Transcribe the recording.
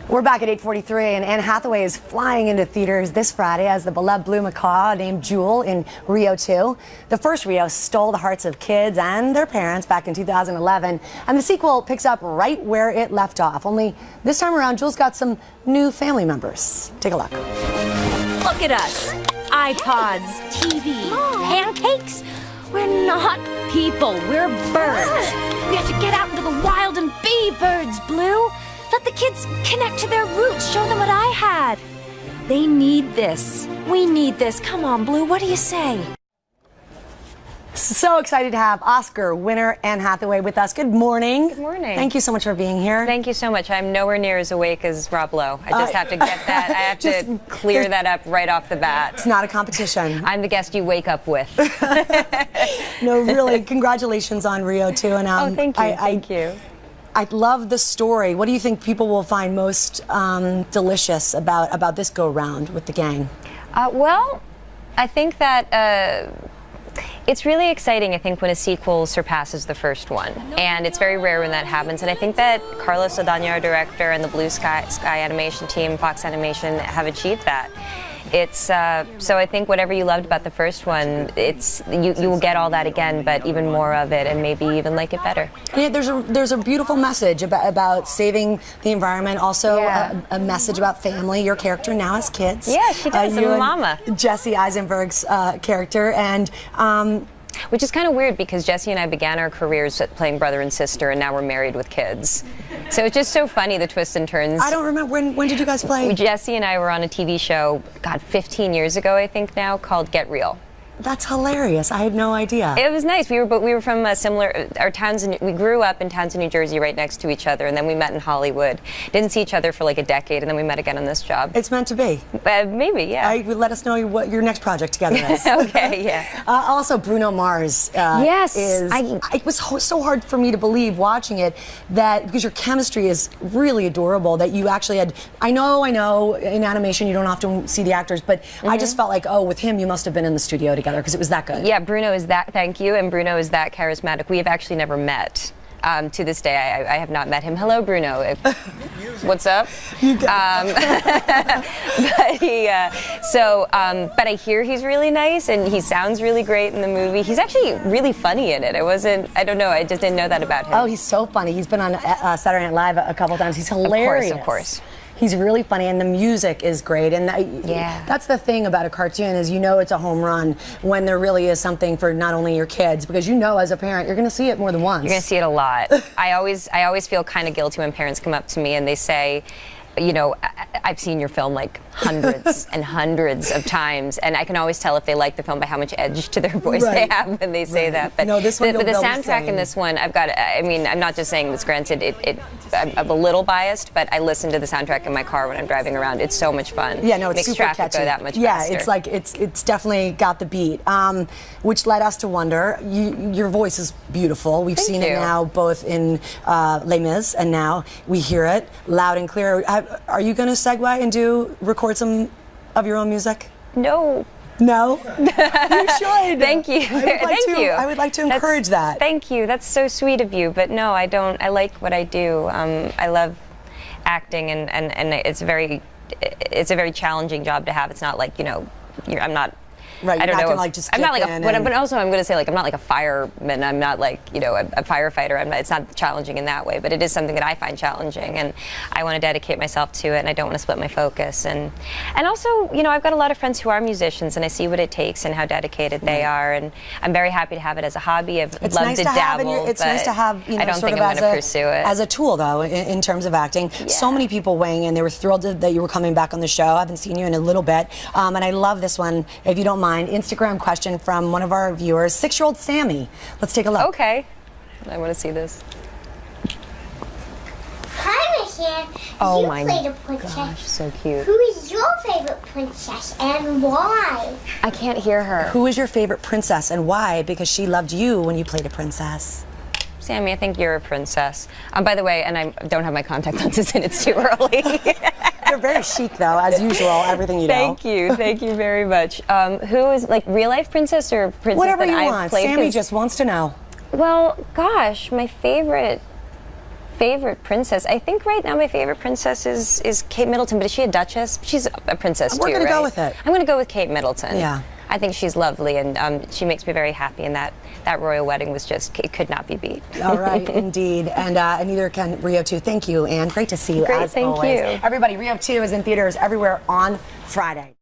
We're back at 8:43, and Anne Hathaway is flying into theaters this Friday as the beloved blue macaw named Jewel in Rio 2. The first Rio stole the hearts of kids and their parents back in 2011, and the sequel picks up right where it left off. Only this time around, Jewel's got some new family members. Take a look. Look at us. iPods, TV, pancakes. We're not people, we're birds. We have to get out into the wild and be birds, Blue. Let the kids connect to their roots, show them what I had. They need this. We need this. Come on, Blue, what do you say? So excited to have Oscar winner Anne Hathaway with us. Good morning. Good morning. Thank you so much for being here. Thank you so much. I'm nowhere near as awake as Rob Lowe. I just have to get that. I have to clear that up right off the bat. It's not a competition. I'm the guest you wake up with. No, really, congratulations on Rio 2. And, oh, thank you. Thank you. I love the story. What do you think people will find most delicious about this go-round with the gang? Well, I think that it's really exciting, I think, when a sequel surpasses the first one. And it's very rare when that happens. And I think that Carlos Saldaña, our director, and the Blue Sky animation team, Fox Animation, have achieved that. It's so I think whatever you loved about the first one, you will get all that again, but even more of it, and maybe even like it better. Yeah, there's a beautiful message about saving the environment. Also, a message about family. Your character now has kids. Yeah, she does. I'm a mama. Jesse Eisenberg's character, and. Which is kind of weird because Jesse and I began our careers playing brother and sister, and now we're married with kids. So it's just so funny, the twists and turns. I don't remember, when did you guys play? Jesse and I were on a TV show, God, 15 years ago, I think now, called Get Real. That's hilarious. I had no idea. It was nice. We were from a similar, our towns, we grew up in towns in New Jersey right next to each other, and then we met in Hollywood. Didn't see each other for like a decade, and then we met again on this job. It's meant to be. Maybe, yeah. Let us know what your next project together is. Okay, yeah. Also, Bruno Mars yes, it was so hard for me to believe watching it, that because your chemistry is really adorable, that you actually had, I know in animation you don't often see the actors, but I just felt like, oh, with him you must have been in the studio together, because it was that good. Yeah, Bruno is that, thank you, and Bruno is that charismatic. We have actually never met. To this day, I have not met him. Hello, Bruno. What's up? But I hear he's really nice, and he sounds really great in the movie. He's actually really funny in it. I don't know, I just didn't know that about him. Oh, he's so funny. He's been on Saturday Night Live a couple times. He's hilarious. Of course. He's really funny, and the music is great. And that's the thing about a cartoon, is it's a home run when there really is something for not only your kids, because as a parent you're going to see it more than once. You're going to see it a lot. I always feel kind of guilty when parents come up to me and they say, I've seen your film like hundreds and hundreds of times, and I can always tell if they like the film by how much edge to their voice they have when they say that. But this one, the soundtrack in this one, I'm not just saying this, granted, I'm a little biased, but I listen to the soundtrack in my car when I'm driving around. It's so much fun. Yeah, no, it's makes super traffic catchy. go that much faster. Yeah, it's like it's definitely got the beat, which led us to wonder. Your voice is beautiful. We've seen it now both in Les Mis, and now we hear it loud and clear. Are you going to segue and record some of your own music? No. No? You should. Thank you. I would like to encourage that. Thank you. That's so sweet of you. But no, I don't. I like what I do. I love acting, and it's a very challenging job to have. It's not like, I'm not. Right, I don't know. I'm not like but also I'm going to say, like, I'm not like a fireman. I'm not like, a firefighter. It's not challenging in that way, but it is something that I find challenging, and I want to dedicate myself to it, and I don't want to split my focus. And also, I've got a lot of friends who are musicians, and I see what it takes and how dedicated they are, and I'm very happy to have it as a hobby. I'd love to dabble. It's nice to have, I don't think I'm going to pursue it as a tool, though, in terms of acting. Yeah. So many people weighing in. They were thrilled that you were coming back on the show. I haven't seen you in a little bit, and I love this one. If you don't mind, Instagram question from one of our viewers, 6-year-old Sammy. Let's take a look. Okay. I want to see this. Hi, Michelle. Oh you my played a princess. gosh, so cute. Who is your favorite princess and why? I can't hear her. Who is your favorite princess and why? Because she loved you when you played a princess. Sammy, I think you're a princess. By the way, and I don't have my contact lenses in, it's too early. You're very chic, though, as usual, everything you know. Thank you very much. Who is, like, real life princess or princess that I've played? Sammy just wants to know. Well, gosh, my favorite Favorite princess? I think right now my favorite princess is Kate Middleton, but is she a duchess? She's a princess too, We're gonna right? go with it. I'm going to go with Kate Middleton. Yeah. I think she's lovely, and she makes me very happy, and that royal wedding was just, it could not be beat. All right, indeed. And neither can Rio 2. Thank you, and great to see you Great, as thank always. you. Everybody, Rio 2 is in theaters everywhere on Friday.